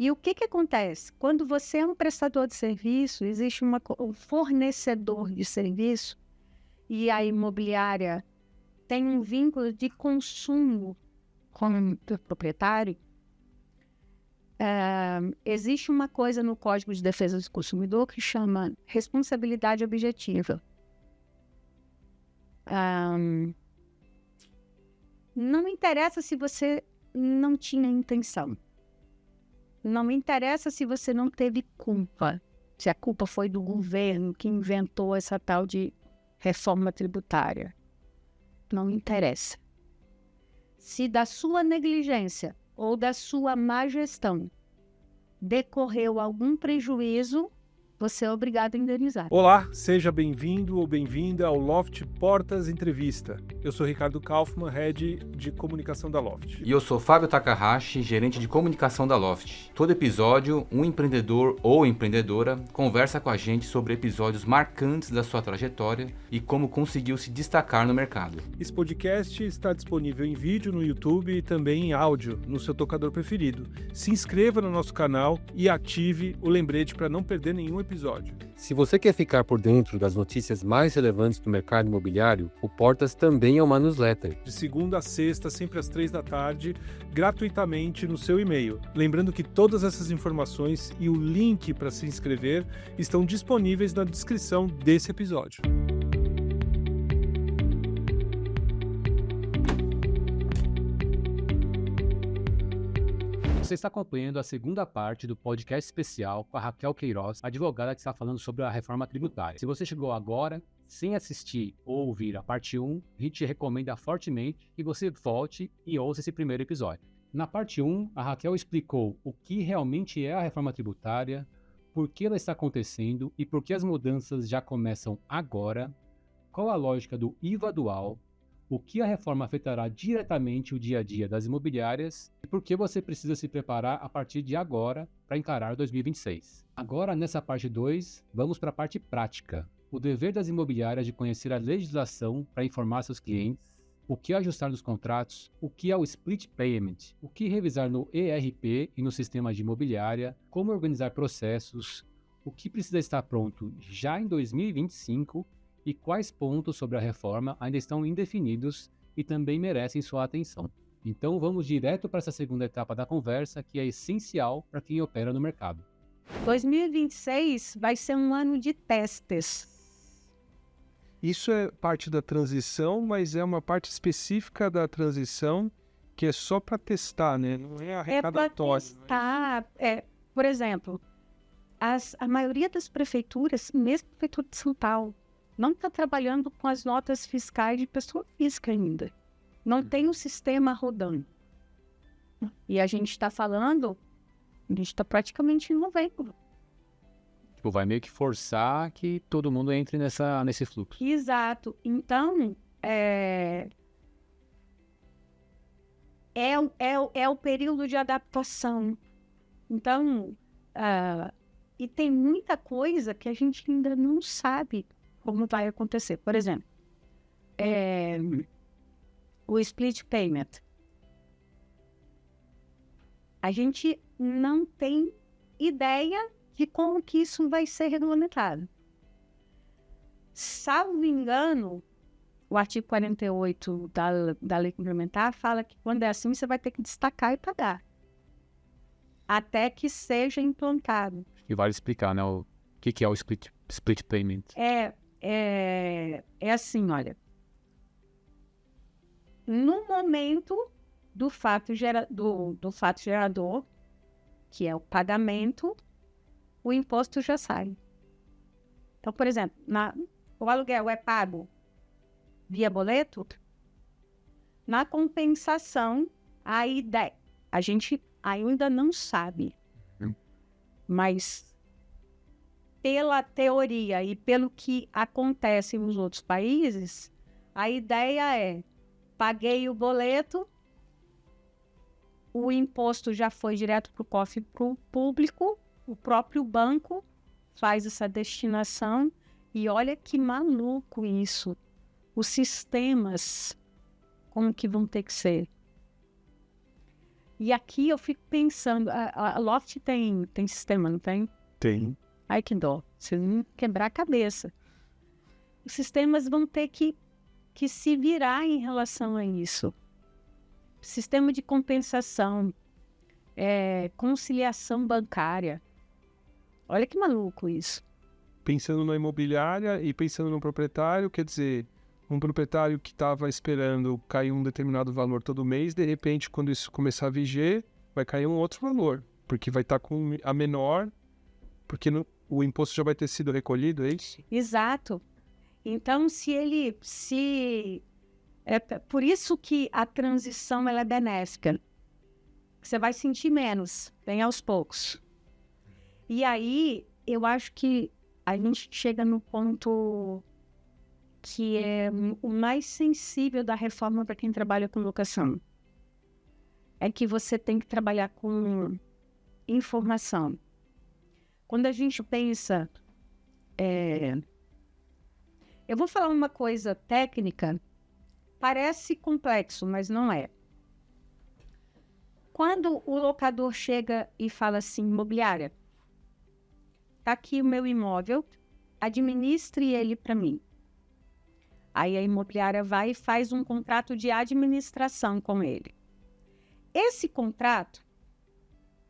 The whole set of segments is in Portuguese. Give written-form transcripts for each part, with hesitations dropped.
E o que acontece? Quando você é um prestador de serviço, existe um fornecedor de serviço e a imobiliária tem um vínculo de consumo com o proprietário. Existe uma coisa no Código de Defesa do Consumidor que chama responsabilidade objetiva. Não interessa se você não tinha intenção. Não interessa se você não teve culpa. Se a culpa foi do governo que inventou essa tal de reforma tributária. Não interessa. Se da sua negligência ou da sua má gestão decorreu algum prejuízo, você é obrigado a indenizar. Olá, seja bem-vindo ou bem-vinda ao Loft Portas Entrevista. Eu sou Ricardo Kaufmann, Head de Comunicação da Loft. E eu sou Fábio Takahashi, gerente de comunicação da Loft. Todo episódio, um empreendedor ou empreendedora conversa com a gente sobre episódios marcantes da sua trajetória e como conseguiu se destacar no mercado. Esse podcast está disponível em vídeo no YouTube e também em áudio no seu tocador preferido. Se inscreva no nosso canal e ative o lembrete para não perder nenhum episódio. Se você quer ficar por dentro das notícias mais relevantes do mercado imobiliário, o Portas também é uma newsletter. De segunda a sexta, sempre às 15h, gratuitamente no seu e-mail. Lembrando que todas essas informações e o link para se inscrever estão disponíveis na descrição desse episódio. Você está acompanhando a segunda parte do podcast especial com a Raquel Queiroz, advogada que está falando sobre a reforma tributária. Se você chegou agora sem assistir ou ouvir a parte 1, a gente recomenda fortemente que você volte e ouça esse primeiro episódio. Na parte 1, a Raquel explicou o que realmente é a reforma tributária, por que ela está acontecendo e por que as mudanças já começam agora, qual a lógica do IVA dual, o que a reforma afetará diretamente o dia a dia das imobiliárias e por que você precisa se preparar a partir de agora para encarar 2026. Agora, nessa parte 2, vamos para a parte prática. O dever das imobiliárias de conhecer a legislação para informar seus clientes, o que ajustar nos contratos, o que é o split payment, o que revisar no ERP e no sistema de imobiliária, como organizar processos, o que precisa estar pronto já em 2025 e quais pontos sobre a reforma ainda estão indefinidos e também merecem sua atenção. Então vamos direto para essa segunda etapa da conversa, que é essencial para quem opera no mercado. 2026 vai ser um ano de testes. Isso é parte da transição, mas é uma parte específica da transição que é só para testar, né? Não é arrecadatório. É para testar. Por exemplo, a maioria das prefeituras, mesmo a Prefeitura de São Paulo, não está trabalhando com as notas fiscais de pessoa física ainda. Não tem um sistema rodando. E a gente está falando, a gente está praticamente em novembro. Tipo, vai meio que forçar que todo mundo entre nesse fluxo. Exato. Então, é o período de adaptação. Então, e tem muita coisa que a gente ainda não sabe como vai acontecer. Por exemplo, o split payment. A gente não tem ideia de como que isso vai ser regulamentado. Salvo engano, o artigo 48 da lei complementar fala que quando é assim, você vai ter que destacar e pagar. Até que seja implantado. E vale explicar, né, o que é o split payment. É assim, olha. No momento do fato gerador, que é o pagamento, o imposto já sai. Então, por exemplo, o aluguel é pago via boleto, na compensação, a gente ainda não sabe. Mas pela teoria e pelo que acontece nos outros países, a ideia é: paguei o boleto, o imposto já foi direto para o cofre público, o próprio banco faz essa destinação, e olha que maluco isso. Os sistemas, como que vão ter que ser? E aqui eu fico pensando, a Loft tem sistema, não tem? Tem. Ai, que dó. Se não quebrar a cabeça. Os sistemas vão ter que se virar em relação a isso. Sistema de compensação, conciliação bancária. Olha que maluco isso. Pensando na imobiliária e pensando no proprietário, quer dizer, um proprietário que estava esperando cair um determinado valor todo mês, de repente, quando isso começar a viger, vai cair um outro valor, porque vai estar com a menor, porque o imposto já vai ter sido recolhido, é isso? Exato. Então, é por isso que a transição ela é benéfica. Você vai sentir menos, bem aos poucos. E aí, eu acho que a gente chega no ponto que é o mais sensível da reforma para quem trabalha com locação. É que você tem que trabalhar com informação. Quando a gente pensa... Eu vou falar uma coisa técnica, parece complexo, mas não é. Quando o locador chega e fala assim, imobiliária, tá aqui o meu imóvel, administre ele para mim. Aí a imobiliária vai e faz um contrato de administração com ele. Esse contrato,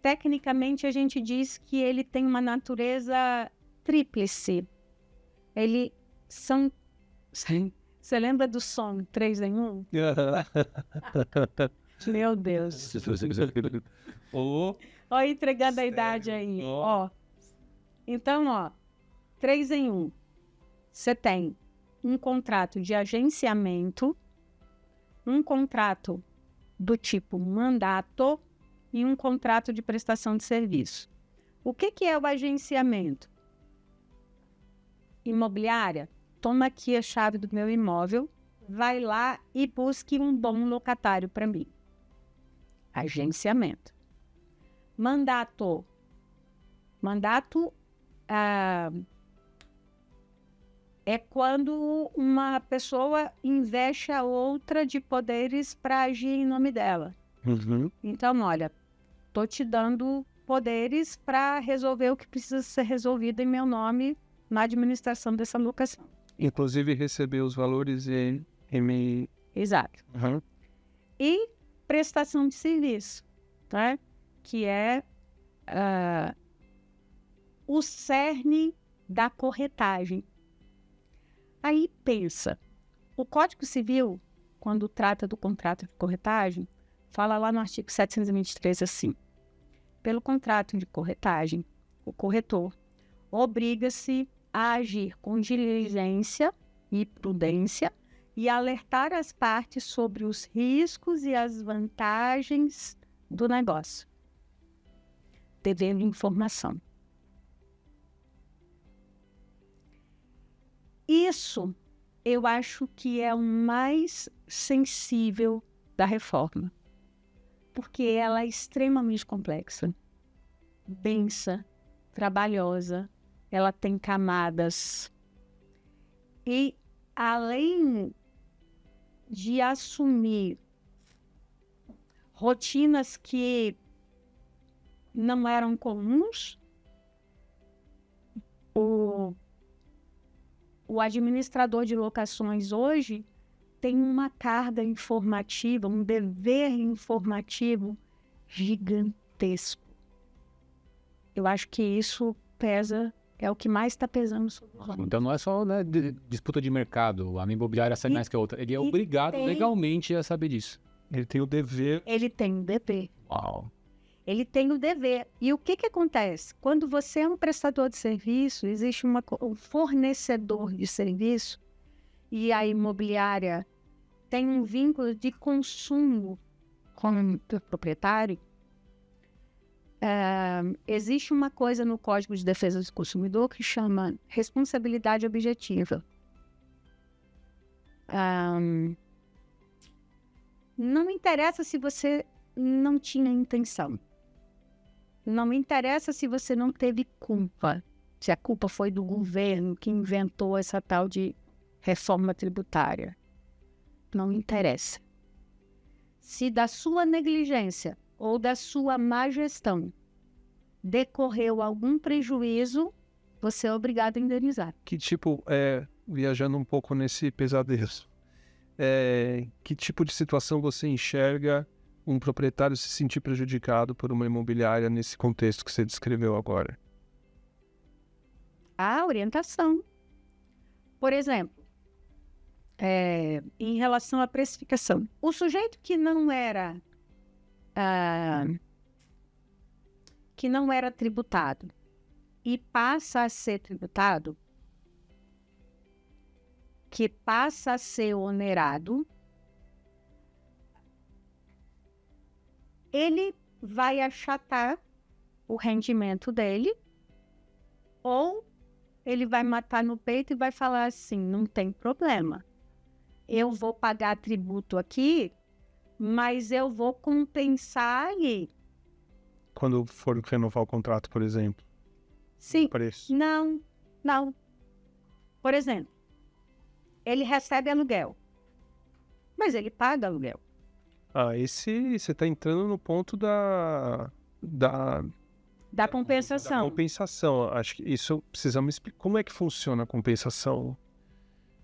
tecnicamente, a gente diz que ele tem uma natureza tríplice. Ele são... Você lembra do som 3 em 1? Meu Deus. Ó, entregando a idade aí. Ó. Então, 3 em 1. Você tem um contrato de agenciamento, um contrato do tipo mandato e um contrato de prestação de serviço. O que é o agenciamento? Imobiliária, toma aqui a chave do meu imóvel, vai lá e busque um bom locatário para mim. Agenciamento. Mandato. Mandato é quando uma pessoa investe a outra de poderes para agir em nome dela. Uhum. Então, olha, tô te dando poderes para resolver o que precisa ser resolvido em meu nome na administração dessa locação. Inclusive receber os valores em... Exato. Uhum. E prestação de serviço, tá? Que é o cerne da corretagem. Aí pensa, o Código Civil, quando trata do contrato de corretagem, fala lá no artigo 723 assim: pelo contrato de corretagem, o corretor obriga-se a agir com diligência e prudência e alertar as partes sobre os riscos e as vantagens do negócio, devendo informação. Isso eu acho que é o mais sensível da reforma, porque ela é extremamente complexa, densa, trabalhosa, ela tem camadas. E além de assumir rotinas que não eram comuns, o administrador de locações hoje tem uma carga informativa, um dever informativo gigantesco. Eu acho que isso pesa, é o que mais está pesando sobre o ramo. Então não é só disputa de mercado, a minha imobiliária sabe mais que a outra. Ele é obrigado legalmente a saber disso. Ele tem o dever... Ele tem um dever. Uau. Ele tem o dever. E o que acontece? Quando você é um prestador de serviço, existe um fornecedor de serviço e a imobiliária tem um vínculo de consumo com o proprietário. Existe uma coisa no Código de Defesa do Consumidor que chama responsabilidade objetiva. Não interessa se você não tinha intenção. Não me interessa se você não teve culpa, se a culpa foi do governo que inventou essa tal de reforma tributária. Não me interessa. Se da sua negligência ou da sua má gestão decorreu algum prejuízo, você é obrigado a indenizar. Que tipo, viajando um pouco nesse pesadelo, que tipo de situação você enxerga um proprietário se sentir prejudicado por uma imobiliária nesse contexto que você descreveu agora? A orientação. Por exemplo, em relação à precificação. O sujeito que não era tributado e passa a ser tributado, que passa a ser onerado, ele vai achatar o rendimento dele, ou ele vai matar no peito e vai falar assim, não tem problema, eu vou pagar tributo aqui, mas eu vou compensar ali. Quando for renovar o contrato, por exemplo? Sim. Preço. Não. Por exemplo, ele recebe aluguel, mas ele paga aluguel. Esse você está entrando no ponto da compensação. Da compensação. Acho que isso precisamos explicar. Como é que funciona a compensação,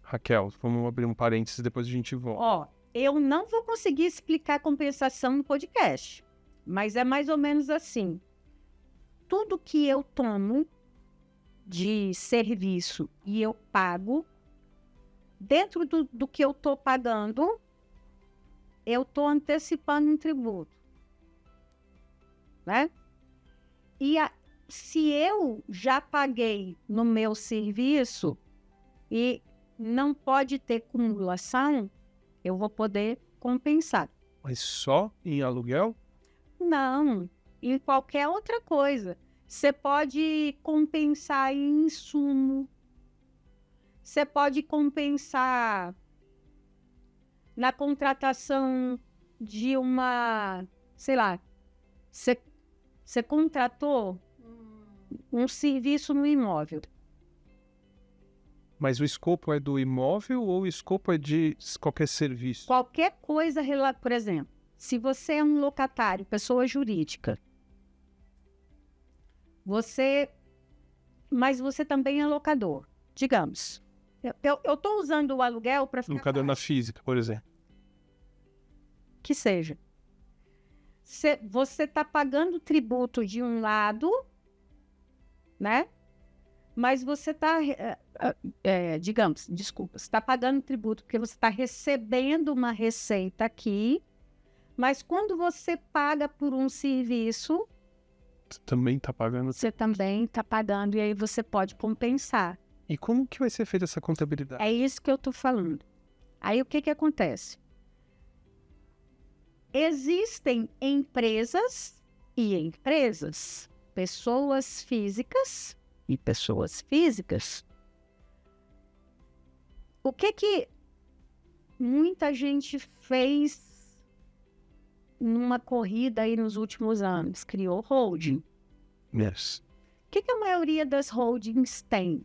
Raquel? Vamos abrir um parênteses, depois a gente volta. Eu não vou conseguir explicar compensação no podcast, mas é mais ou menos assim. Tudo que eu tomo de serviço e eu pago, dentro do que eu estou pagando, eu estou antecipando um tributo, né? E se eu já paguei no meu serviço e não pode ter cumulação, eu vou poder compensar. Mas só em aluguel? Não, em qualquer outra coisa. Você pode compensar em insumo. Você pode compensar na contratação de uma, sei lá, você contratou um serviço no imóvel. Mas o escopo é do imóvel ou o escopo é de qualquer serviço? Qualquer coisa, por exemplo, se você é um locatário, pessoa jurídica, mas você também é locador, digamos. Eu estou usando o aluguel para ficar Locador na física, por exemplo. Que seja. Você está pagando tributo de um lado, né? Mas você está, você está pagando tributo porque você está recebendo uma receita aqui, mas quando você paga por um serviço, Você também está pagando. Você também está pagando e aí você pode compensar. E como que vai ser feita essa contabilidade? É isso que eu estou falando. Aí o que acontece? Existem empresas e empresas, pessoas físicas e pessoas físicas. O que muita gente fez numa corrida aí nos últimos anos? Criou holding. Yes. O que a maioria das holdings tem?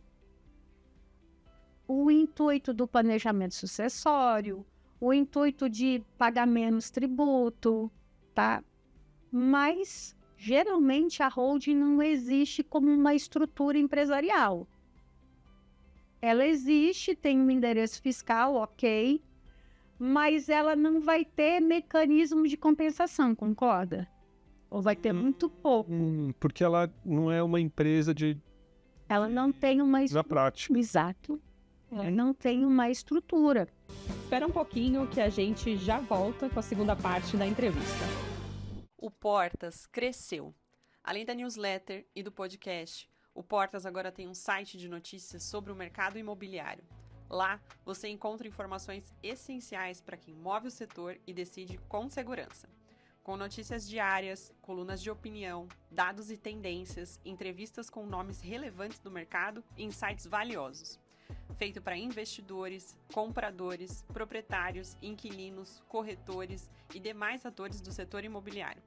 O intuito do planejamento sucessório, o intuito de pagar menos tributo, tá? Mas, geralmente, a holding não existe como uma estrutura empresarial. Ela existe, tem um endereço fiscal, ok, mas ela não vai ter mecanismo de compensação, concorda? Ou vai ter muito pouco. Porque ela não é uma empresa Ela não tem uma na prática. Exato. Ela não tem uma estrutura. Espera um pouquinho que a gente já volta com a segunda parte da entrevista. O Portas cresceu. Além da newsletter e do podcast, o Portas agora tem um site de notícias sobre o mercado imobiliário. Lá, você encontra informações essenciais para quem move o setor e decide com segurança. Com notícias diárias, colunas de opinião, dados e tendências, entrevistas com nomes relevantes do mercado e insights valiosos. Feito para investidores, compradores, proprietários, inquilinos, corretores e demais atores do setor imobiliário.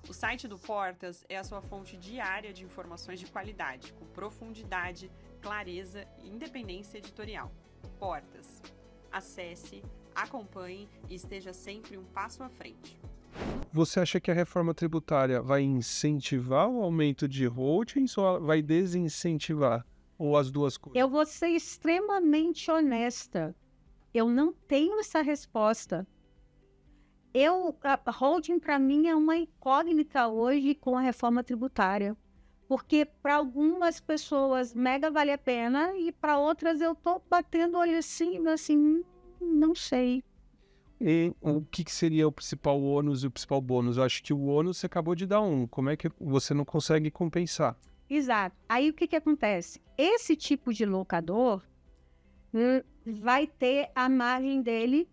O site do Portas é a sua fonte diária de informações de qualidade, com profundidade, clareza e independência editorial. Portas. Acesse, acompanhe e esteja sempre um passo à frente. Você acha que a reforma tributária vai incentivar o aumento de holdings ou vai desincentivar? Ou as duas coisas? Eu vou ser extremamente honesta. Eu não tenho essa resposta. A holding, para mim, é uma incógnita hoje com a reforma tributária. Porque para algumas pessoas mega vale a pena e para outras eu tô batendo olho assim, não sei. E o que seria o principal ônus e o principal bônus? Eu acho que o ônus você acabou de dar um. Como é que você não consegue compensar? Exato. Aí o que acontece? Esse tipo de locador vai ter a margem dele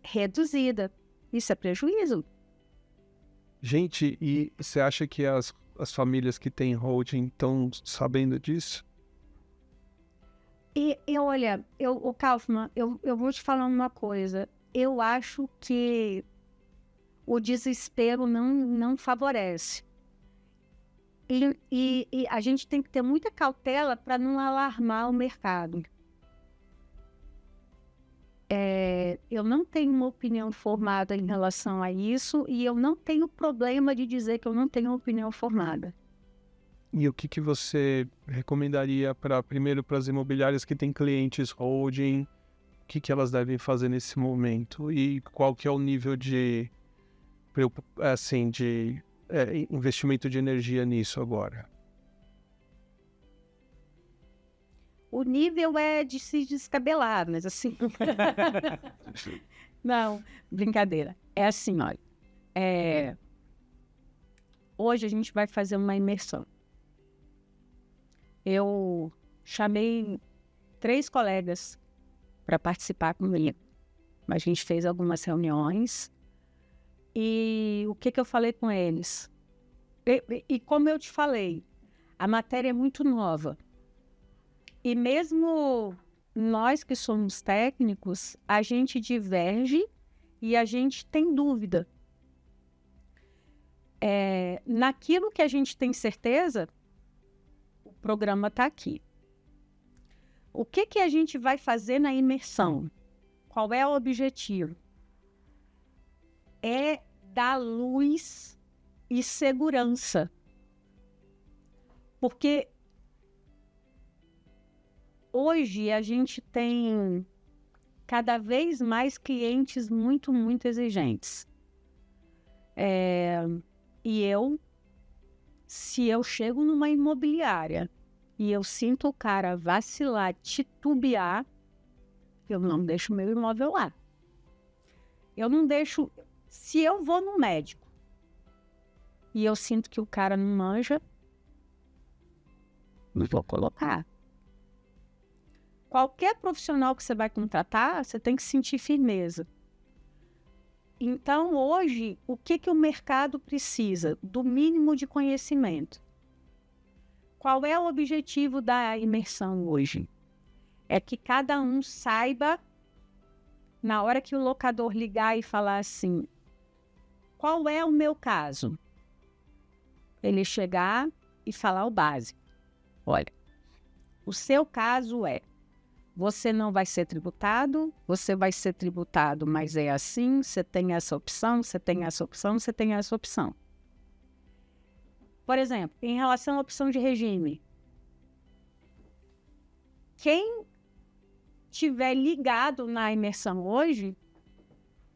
reduzida. Isso é prejuízo. Gente, e você acha que as famílias que têm holding estão sabendo disso? E olha, o Kaufman, eu vou te falar uma coisa. Eu acho que o desespero não favorece. E a gente tem que ter muita cautela para não alarmar o mercado. Eu não tenho uma opinião formada em relação a isso e eu não tenho problema de dizer que eu não tenho uma opinião formada. E o que você recomendaria primeiro para as imobiliárias que têm clientes holding? O que elas devem fazer nesse momento? E qual que é o nível de investimento de energia nisso agora? O nível é de se descabelar, mas assim... Não, brincadeira. É assim, olha. Hoje a gente vai fazer uma imersão. Eu chamei 3 colegas para participar comigo. A gente fez algumas reuniões. E o que eu falei com eles? E como eu te falei, a matéria é muito nova. E mesmo nós que somos técnicos, a gente diverge e a gente tem dúvida. Naquilo que a gente tem certeza, o programa está aqui. O que a gente vai fazer na imersão? Qual é o objetivo? É dar luz e segurança. Porque hoje a gente tem cada vez mais clientes muito, muito exigentes. Se eu chego numa imobiliária e eu sinto o cara vacilar, titubear, eu não deixo meu imóvel lá. Eu não deixo... Se eu vou no médico e eu sinto que o cara não manja, não vou colocar. Qualquer profissional que você vai contratar, você tem que sentir firmeza. Então, hoje, o que o mercado precisa? Do mínimo de conhecimento. Qual é o objetivo da imersão hoje? É que cada um saiba, na hora que o locador ligar e falar assim, qual é o meu caso? Ele chegar e falar o básico. Olha, o seu caso é, você não vai ser tributado, você vai ser tributado, mas é assim, você tem essa opção, você tem essa opção, você tem essa opção. Por exemplo, em relação à opção de regime, quem tiver ligado na imersão hoje,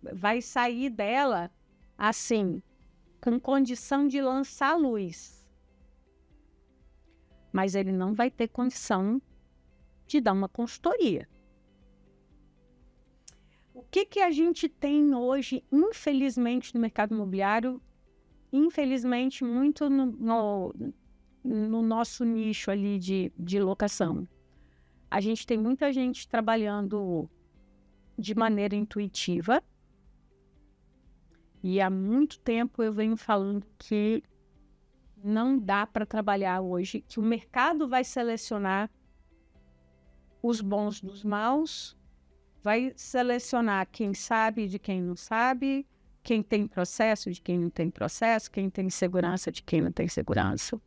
vai sair dela assim, com condição de lançar luz. Mas ele não vai ter condição de dar uma consultoria. O que a gente tem hoje, infelizmente, no mercado imobiliário, infelizmente, muito no nosso nicho ali de locação. A gente tem muita gente trabalhando de maneira intuitiva e há muito tempo eu venho falando que não dá para trabalhar hoje, que o mercado vai selecionar os bons dos maus, vai selecionar quem sabe de quem não sabe, quem tem processo de quem não tem processo, quem tem segurança de quem não tem segurança.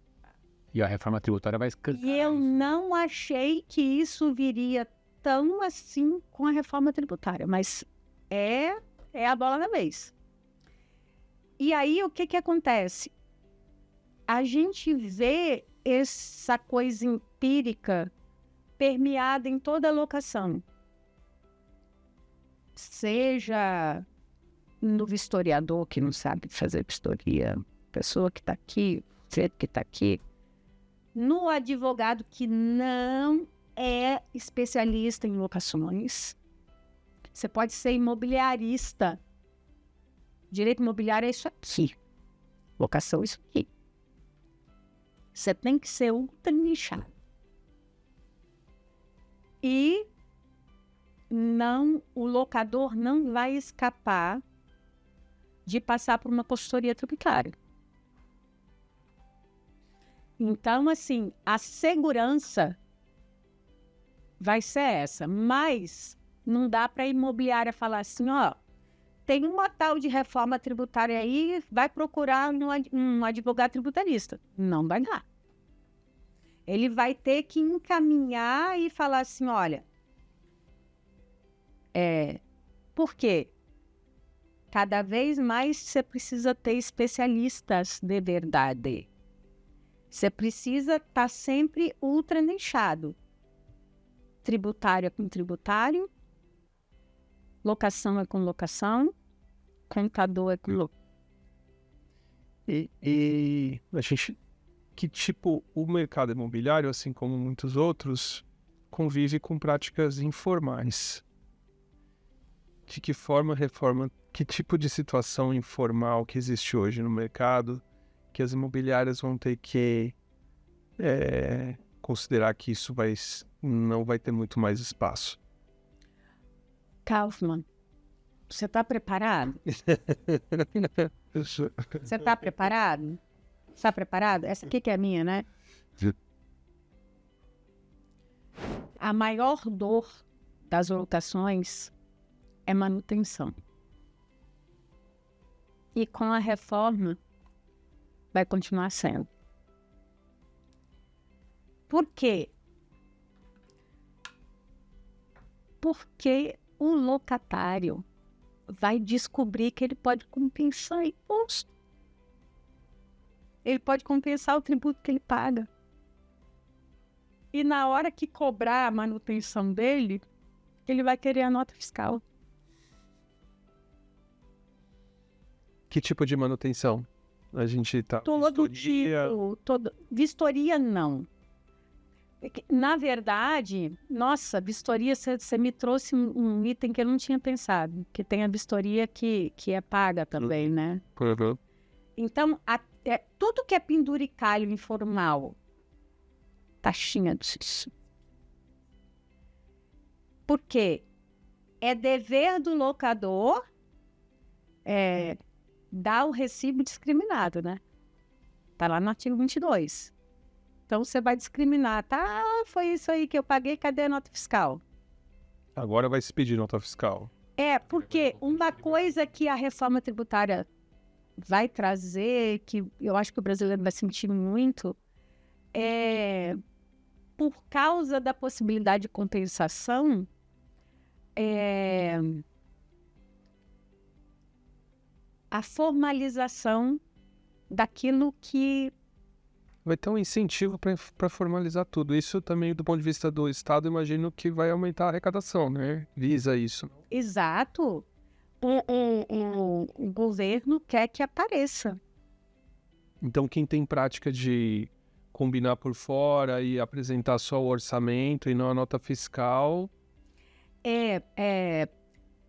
E a reforma tributária vai escancarar. E eu não achei que isso viria tão assim com a reforma tributária, mas é a bola da vez. E aí, o que acontece? A gente vê essa coisa empírica permeada em toda a locação. Seja no vistoriador que não sabe fazer vistoria, pessoa que está aqui, sujeito que está aqui, no advogado que não é especialista em locações. Você pode ser imobiliarista. Direito imobiliário é isso aqui. Locação é isso aqui. Você tem que ser ultra nichado. E o locador não vai escapar de passar por uma consultoria tributária. Então, assim, a segurança vai ser essa, mas não dá para a imobiliária falar assim, ó, tem uma tal de reforma tributária aí, vai procurar um advogado tributarista. Não vai dar. Ele vai ter que encaminhar e falar assim, olha, por quê? Cada vez mais você precisa ter especialistas de verdade. Você precisa estar sempre ultra nichado. Tributário é com tributário, locação é com locação, contador é com locação. E a gente, que tipo, o mercado imobiliário, assim como muitos outros, convive com práticas informais. De que forma reforma, que tipo de situação informal que existe hoje no mercado, que as imobiliárias vão ter que considerar que isso não vai ter muito mais espaço? Kaufmann, você está preparado? Você está preparado? Está preparado? Essa aqui que é a minha, né? A maior dor das locações é manutenção. E com a reforma vai continuar sendo. Por quê? Porque o locatário vai descobrir que ele pode compensar imposto. Ele pode compensar o tributo que ele paga. E na hora que cobrar a manutenção dele, ele vai querer a nota fiscal. Que tipo de manutenção? A gente tá... Todo tipo. Vistoria, não. Na verdade, nossa, vistoria, você me trouxe um item que eu não tinha pensado. Que tem a vistoria que é paga também, né? Uhum. Então, tudo que é penduricalho informal, taxinha disso. Por quê? É dever do locador dar o recibo discriminado, né? Tá lá no artigo 22. Então, você vai discriminar, tá? Foi isso aí que eu paguei, cadê a nota fiscal? Agora vai se pedir nota fiscal. Porque uma coisa que a reforma tributária vai trazer, que eu acho que o brasileiro vai sentir muito, por causa da possibilidade de compensação, a formalização daquilo que... Vai ter um incentivo para formalizar tudo. Isso também, do ponto de vista do Estado, imagino que vai aumentar a arrecadação, né? Visa isso. Exato. O governo quer que apareça. Então, quem tem prática de combinar por fora e apresentar só o orçamento e não a nota fiscal...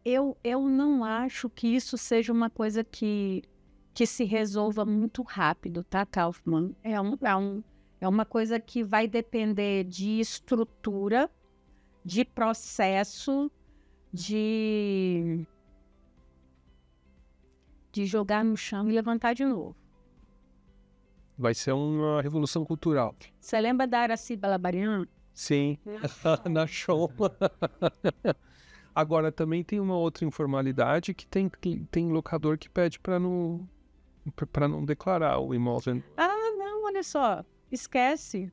Eu não acho que isso seja uma coisa que se resolva muito rápido, tá, Kaufmann? É uma coisa que vai depender de estrutura, de processo, de jogar no chão e levantar de novo. Vai ser uma revolução cultural. Você lembra da Araci Balabarian? Sim, na show. Agora, também tem uma outra informalidade que tem locador que pede para não declarar o imóvel. Não, olha só, esquece.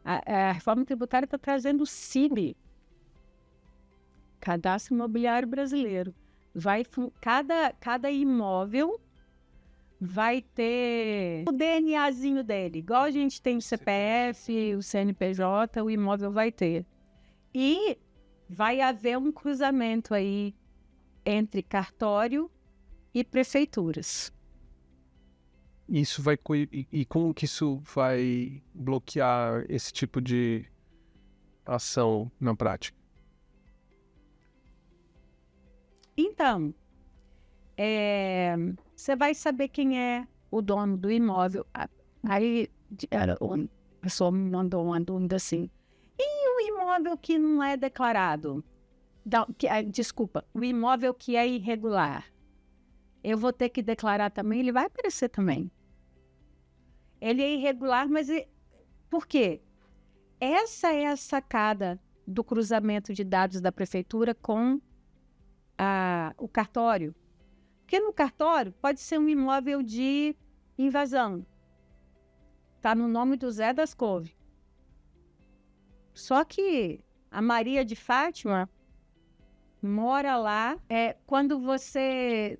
A reforma tributária está trazendo o CIB, Cadastro Imobiliário Brasileiro. Cada imóvel vai ter o DNAzinho dele. Igual a gente tem o CPF, o CNPJ, o imóvel vai ter. E vai haver um cruzamento aí entre cartório e prefeituras. Isso vai e como que isso vai bloquear esse tipo de ação na prática? Então, você vai saber quem é o dono do imóvel. Aí a pessoa me mandou uma dúvida assim. E o imóvel que não é declarado? Desculpa, o imóvel que é irregular. Eu vou ter que declarar também? Ele vai aparecer também. Ele é irregular, mas por quê? Essa é a sacada do cruzamento de dados da prefeitura com o cartório. Porque no cartório pode ser um imóvel de invasão. Está no nome do Zé das Couve. Só que a Maria de Fátima mora lá. Quando você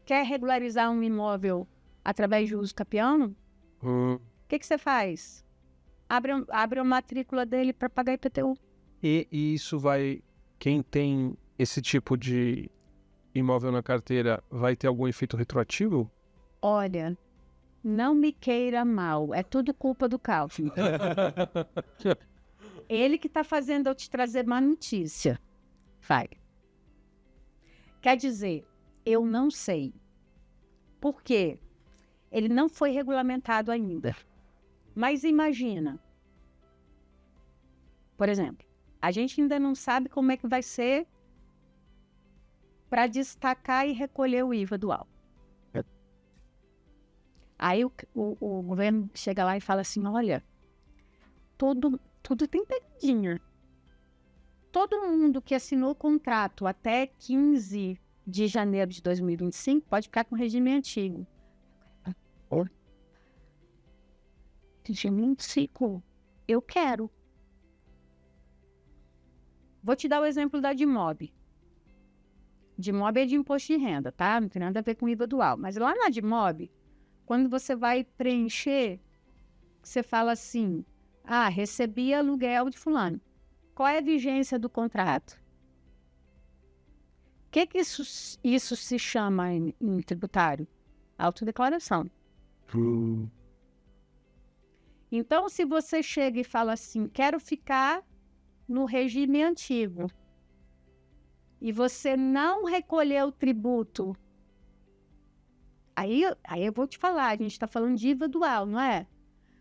quer regularizar um imóvel através de uso capião, o que você faz? Abre a matrícula dele para pagar IPTU. E isso quem tem esse tipo de imóvel na carteira, vai ter algum efeito retroativo? Olha, não me queira mal, é tudo culpa do Calvin. Ele que está fazendo eu te trazer má notícia. Vai. Quer dizer, eu não sei. Por quê? Ele não foi regulamentado ainda. Mas imagina. Por exemplo, a gente ainda não sabe como é que vai ser para destacar e recolher o IVA do álcool. Aí o governo chega lá e fala assim, olha, tudo tem pegadinha. Todo mundo que assinou o contrato até 15 de janeiro de 2025 pode ficar com o regime antigo. Regime 25, eu quero. Vou te dar o exemplo da DIMOB. DIMOB é de imposto de renda, tá? Não tem nada a ver com IVA dual. Mas lá na DIMOB, quando você vai preencher, você fala assim, recebi aluguel de fulano. Qual é a vigência do contrato? O que isso se chama em tributário? Autodeclaração. Então, se você chega e fala assim, quero ficar no regime antigo, e você não recolheu o tributo, aí eu vou te falar, a gente está falando de IVA dual, não é?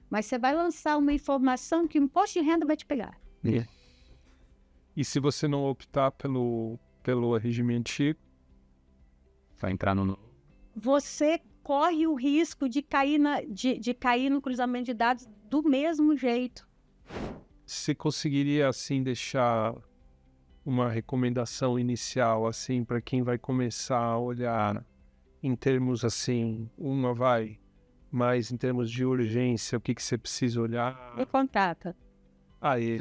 Mas você vai lançar uma informação que o imposto de renda vai te pegar. E se você não optar pelo regime antigo? Vai entrar no... Você corre o risco de cair no cruzamento de dados do mesmo jeito. Você conseguiria, assim, deixar uma recomendação inicial, assim, para quem vai começar a olhar em termos, assim, mais em termos de urgência, o que você precisa olhar? Me contrata. Aí,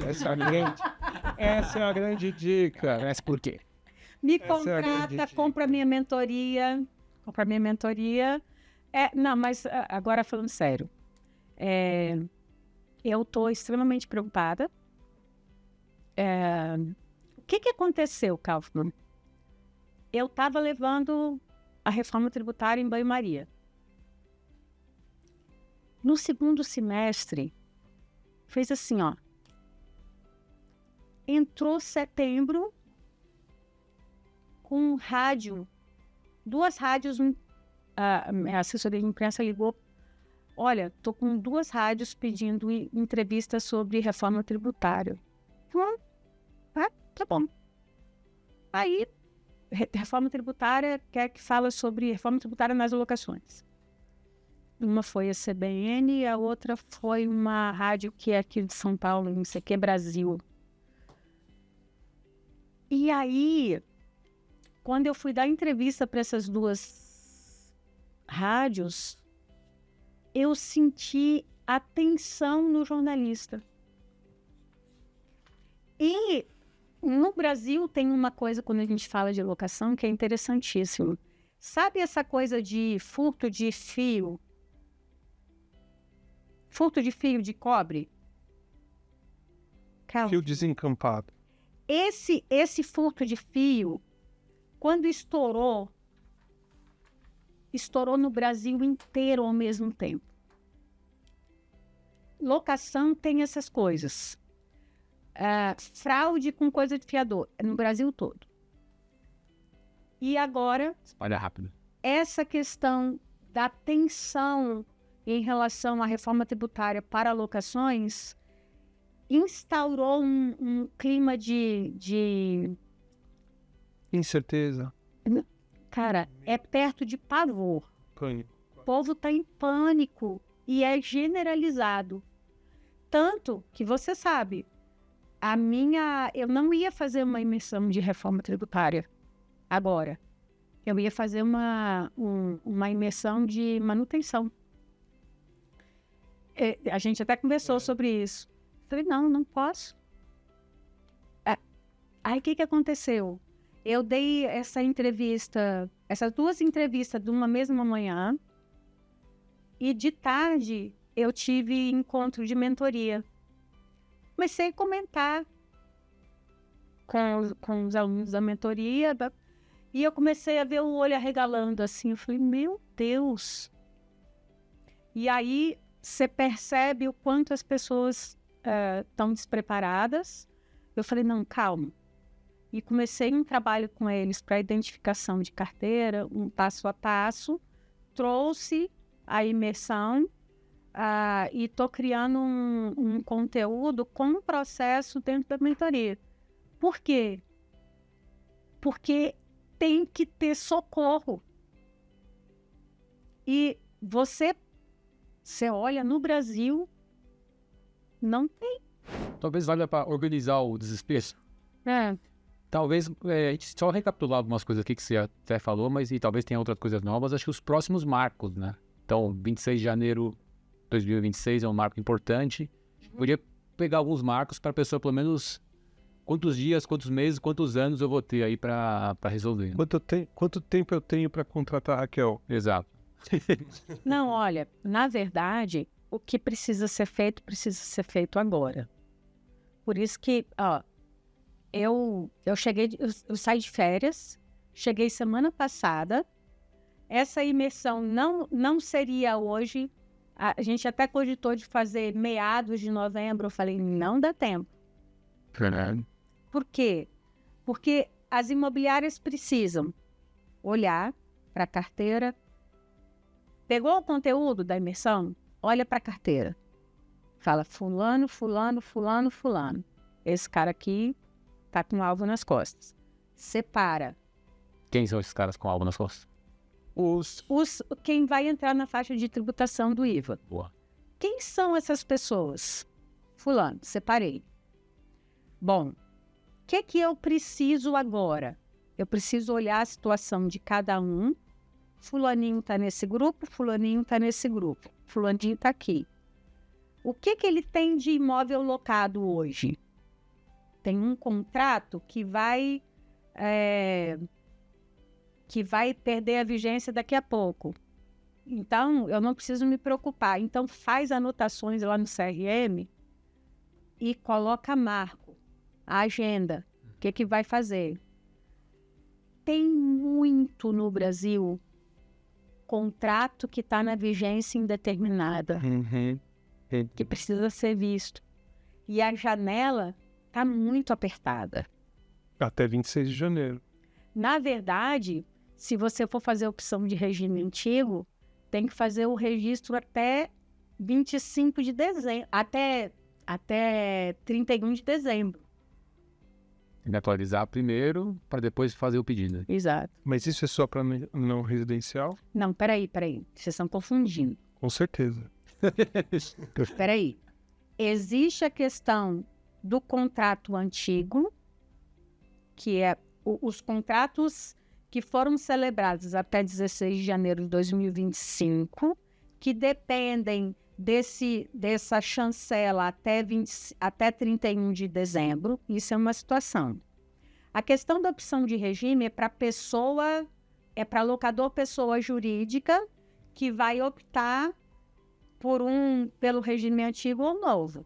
essa é a grande dica. Mas por quê? Me contrata, compra minha mentoria. Compra minha mentoria. Não, mas agora falando sério. Eu estou extremamente preocupada. O que aconteceu, Kaufmann? Eu estava levando a reforma tributária em banho-maria. No segundo semestre, fez assim, ó. Entrou setembro com rádio. 2 rádios, a assessoria de imprensa ligou. Olha, tô com 2 rádios pedindo entrevistas sobre reforma tributária. Tá bom. Aí, reforma tributária quer que fala sobre reforma tributária nas alocações. Uma foi a CBN e a outra foi uma rádio que é aqui de São Paulo, não sei o que, Brasil. E aí, quando eu fui dar entrevista para essas 2 rádios, eu senti a tensão no jornalista. E no Brasil tem uma coisa, quando a gente fala de locação, que é interessantíssimo. Sabe essa coisa de furto de fio? Furto de fio de cobre? Cara, Fio desencampado. esse furto de fio, quando estourou no Brasil inteiro ao mesmo tempo. Locação tem essas coisas. Fraude com coisa de fiador, no Brasil todo. E agora, Espalha rápido. essa questão da tensão em relação à reforma tributária para locações instaurou um clima de... Incerteza. Cara, é perto de pavor. Pânico. O povo está em pânico e é generalizado. Tanto que você sabe, eu não ia fazer uma imersão de reforma tributária agora. Eu ia fazer uma imersão de manutenção. A gente até conversou sobre isso. Falei, não posso. Aí o que aconteceu? Eu dei essas duas entrevistas de uma mesma manhã, e de tarde eu tive encontro de mentoria. Comecei a comentar com os alunos da mentoria, e eu comecei a ver o olho arregalando assim. Eu falei, meu Deus! E aí você percebe o quanto as pessoas estão despreparadas. Eu falei, não, calma. E comecei um trabalho com eles para identificação de carteira, um passo a passo. Trouxe a imersão e estou criando um conteúdo com um processo dentro da mentoria. Por quê? Porque tem que ter socorro. E você olha no Brasil, não tem. Talvez valha para organizar o desespero. Talvez, a gente só recapitular algumas coisas aqui que você até falou, mas e talvez tenha outras coisas novas. Acho que os próximos marcos, né? Então, 26 de janeiro de 2026 é um marco importante. Podia pegar alguns marcos para a pessoa, pelo menos, quantos dias, quantos meses, quantos anos eu vou ter aí para resolver. Quanto tempo eu tenho para contratar a Raquel? Exato. Não, olha, na verdade, o que precisa ser feito agora. Por isso que, eu saí de férias, cheguei semana passada. Essa imersão não seria hoje. A gente até cogitou de fazer meados de novembro. Eu falei, não dá tempo. Por quê? Porque as imobiliárias precisam olhar para a carteira. Pegou o conteúdo da imersão? Olha para a carteira. Fala, fulano, fulano, fulano, fulano. Esse cara aqui tá com alvo nas costas. Separa. Quem são esses caras com algo nas costas? Quem vai entrar na faixa de tributação do IVA. Boa. Quem são essas pessoas? Fulano, separei. Bom, o que eu preciso agora? Eu preciso olhar a situação de cada um. Fulaninho está nesse grupo, fulaninho está nesse grupo, fulaninho está aqui. O que ele tem de imóvel locado hoje? Tem um contrato que vai perder a vigência daqui a pouco. Então, eu não preciso me preocupar. Então, faz anotações lá no CRM e coloca marco, a agenda, o que vai fazer. Tem muito no Brasil contrato que está na vigência indeterminada, que precisa ser visto. E a janela está muito apertada. Até 26 de janeiro. Na verdade, se você for fazer a opção de regime antigo, tem que fazer o registro até 25 de dezembro, até 31 de dezembro. Tem que atualizar primeiro para depois fazer o pedido. Exato. Mas isso é só para não residencial? Não, peraí. Vocês estão confundindo. Com certeza. Peraí. Existe a questão do contrato antigo, que é os contratos que foram celebrados até 16 de janeiro de 2025, que dependem dessa chancela até 31 de dezembro. Isso é uma situação. A questão da opção de regime é para a pessoa é para locador pessoa jurídica que vai optar pelo regime antigo ou novo.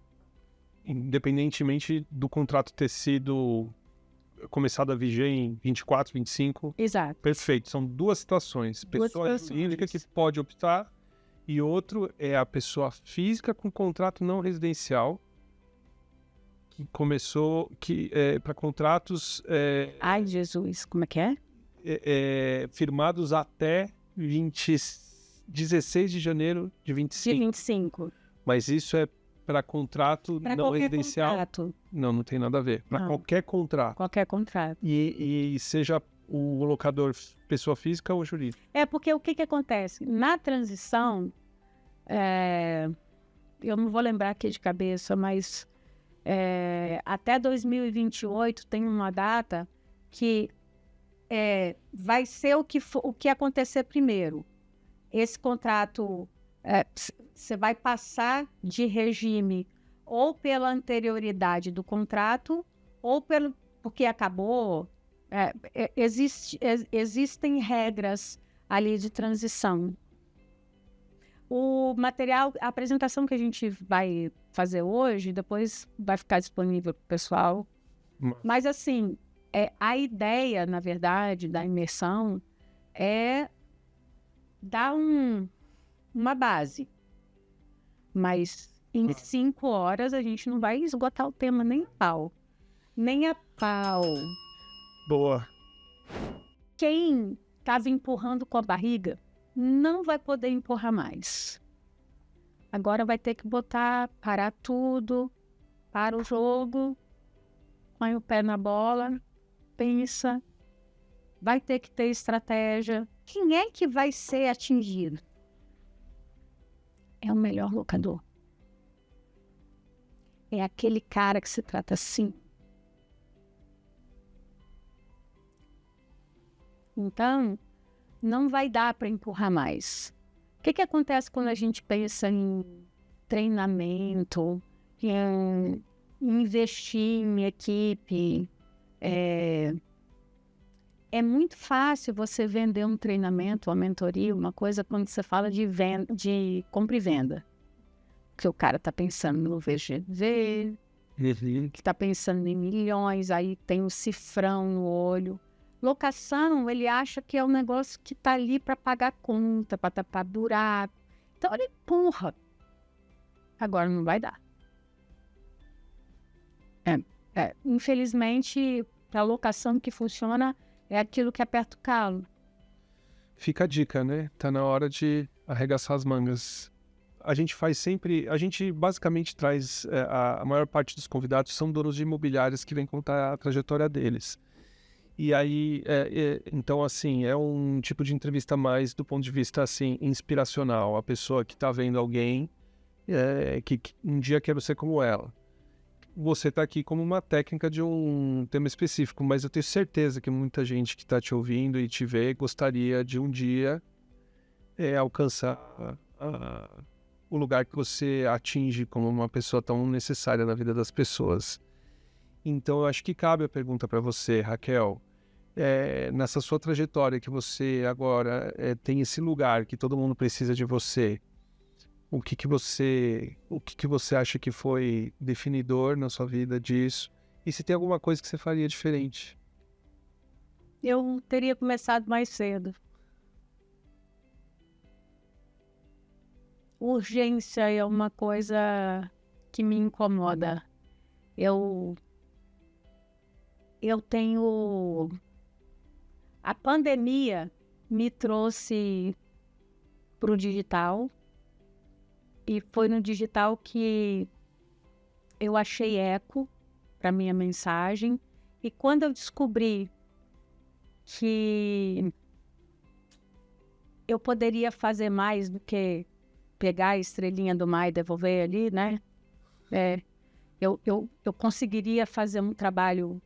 Independentemente do contrato ter sido começado a viger em 24, 25. Exato. Perfeito. São duas situações. Duas Pessoa situações. jurídica que pode optar e outro é a pessoa física com contrato não residencial que começou para contratos Ai, Jesus, como é que é? firmados até 16 de janeiro de De 25. 25. Mas isso é para contrato Para não qualquer residencial? contrato. Não tem nada a ver. Para Não. qualquer contrato. Qualquer contrato. E seja o locador pessoa física ou jurídica. Porque o que acontece? Na transição, eu não vou lembrar aqui de cabeça, mas até 2028 tem uma data que vai ser o que acontecer primeiro. Esse contrato, você vai passar de regime ou pela anterioridade do contrato ou porque acabou. Existem regras ali de transição. O material, a apresentação que a gente vai fazer hoje, depois vai ficar disponível para o pessoal. Mas, assim, a ideia, na verdade, da imersão é dar uma base. Mas em 5 horas a gente não vai esgotar o tema nem a pau. Nem a pau. Boa. Quem estava empurrando com a barriga não vai poder empurrar mais. Agora vai ter que parar tudo, para o jogo, põe o pé na bola, pensa, vai ter que ter estratégia. Quem é que vai ser atingido? É o melhor locador. É aquele cara que se trata assim. Então, não vai dar para empurrar mais. O que acontece quando a gente pensa em treinamento, em investir em equipe? É muito fácil você vender um treinamento, uma mentoria, uma coisa quando você fala de compra e venda. Porque o cara está pensando no VGV, que está pensando em milhões, aí tem um cifrão no olho. Locação, ele acha que é um negócio que está ali para pagar conta, para tapar buraco. Então, ele empurra. Agora não vai dar. Infelizmente, a locação que funciona é aquilo que aperta o calo. Fica a dica, né? Tá na hora de arregaçar as mangas. A gente basicamente traz, a maior parte dos convidados são donos de imobiliárias que vêm contar a trajetória deles. E aí, então, assim, é um tipo de entrevista mais do ponto de vista, assim, inspiracional. A pessoa que está vendo alguém que um dia quer ser como ela. Você está aqui como uma técnica de um tema específico, mas eu tenho certeza que muita gente que está te ouvindo e te vê gostaria de um dia alcançar o lugar que você atinge como uma pessoa tão necessária na vida das pessoas. Então, eu acho que cabe a pergunta para você, Raquel. Nessa sua trajetória que você agora tem esse lugar que todo mundo precisa de você, o que você acha que foi definidor na sua vida disso? E se tem alguma coisa que você faria diferente? Eu teria começado mais cedo. Urgência é uma coisa que me incomoda. Eu tenho... A pandemia me trouxe para o digital e foi no digital que eu achei eco para minha mensagem. E quando eu descobri que eu poderia fazer mais do que pegar a estrelinha do mar e devolver ali, né? Eu conseguiria fazer um trabalho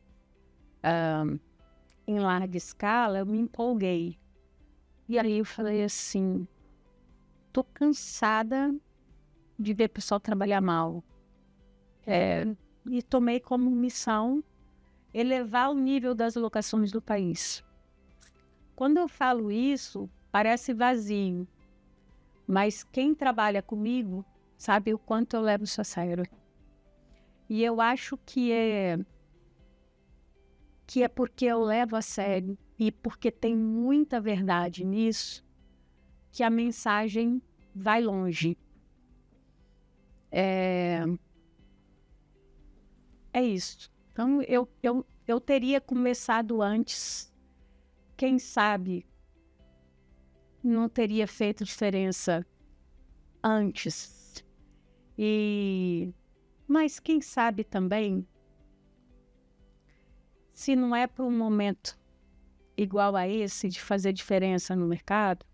em larga escala, eu me empolguei. E aí eu falei assim, tô cansada de ver o pessoal trabalhar mal. E tomei como missão elevar o nível das locações do país. quando eu falo isso, parece vazio. Mas quem trabalha comigo sabe o quanto eu levo isso a sério. E eu acho que é porque eu levo a sério e porque tem muita verdade nisso que a mensagem vai longe. É isso. Então, eu teria começado antes. Quem sabe não teria feito diferença antes. Mas quem sabe também, se não é para um momento igual a esse de fazer diferença no mercado,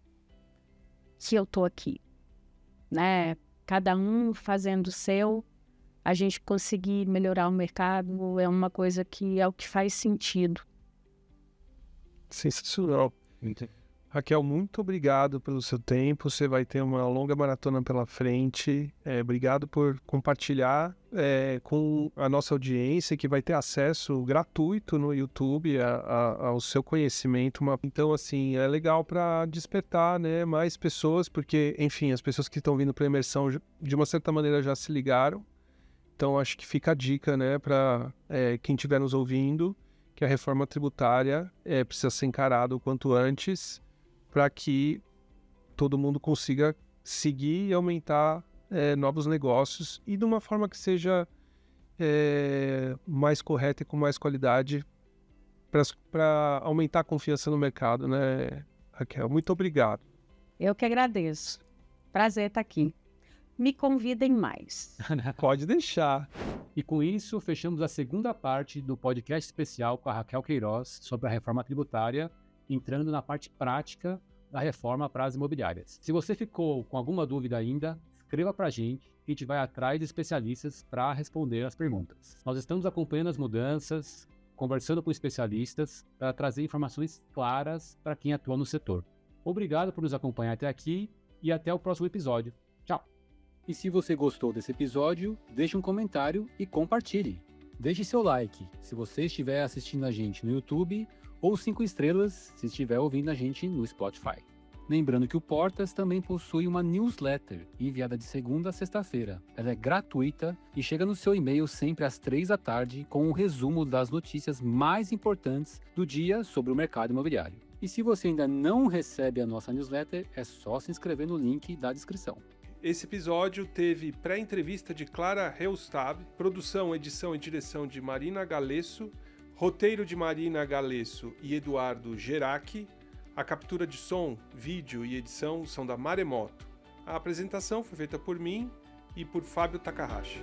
que eu tô aqui, né? Cada um fazendo o seu, a gente conseguir melhorar o mercado é uma coisa que é o que faz sentido. Sensacional. Raquel, muito obrigado pelo seu tempo. Você vai ter uma longa maratona pela frente. Obrigado por compartilhar com a nossa audiência, que vai ter acesso gratuito no YouTube ao seu conhecimento. Então, assim, é legal para despertar, né, mais pessoas, porque, enfim, as pessoas que estão vindo para a imersão, de uma certa maneira, já se ligaram. Então, acho que fica a dica, né, para quem estiver nos ouvindo, que a reforma tributária precisa ser encarada o quanto antes, para que todo mundo consiga seguir e aumentar novos negócios e de uma forma que seja mais correta e com mais qualidade para aumentar a confiança no mercado, né, Raquel? Muito obrigado. Eu que agradeço. Prazer estar aqui. Me convidem mais. Pode deixar. E com isso, fechamos a segunda parte do podcast especial com a Raquel Queiroz sobre a reforma tributária, entrando na parte prática da reforma para as imobiliárias. Se você ficou com alguma dúvida ainda, escreva para a gente que a gente vai atrás de especialistas para responder as perguntas. Nós estamos acompanhando as mudanças, conversando com especialistas para trazer informações claras para quem atua no setor. Obrigado por nos acompanhar até aqui e até o próximo episódio. Tchau! E se você gostou desse episódio, deixe um comentário e compartilhe. Deixe seu like se você estiver assistindo a gente no YouTube ou 5 estrelas se estiver ouvindo a gente no Spotify. Lembrando que o Portas também possui uma newsletter enviada de segunda a sexta-feira. Ela é gratuita e chega no seu e-mail sempre às 3 da tarde com um resumo das notícias mais importantes do dia sobre o mercado imobiliário. E se você ainda não recebe a nossa newsletter, é só se inscrever no link da descrição. Esse episódio teve pré-entrevista de Clara Heustab, produção, edição e direção de Marina Galesso, roteiro de Marina Galesso e Eduardo Gerac. A captura de som, vídeo e edição são da Maremoto. A apresentação foi feita por mim e por Fábio Takahashi.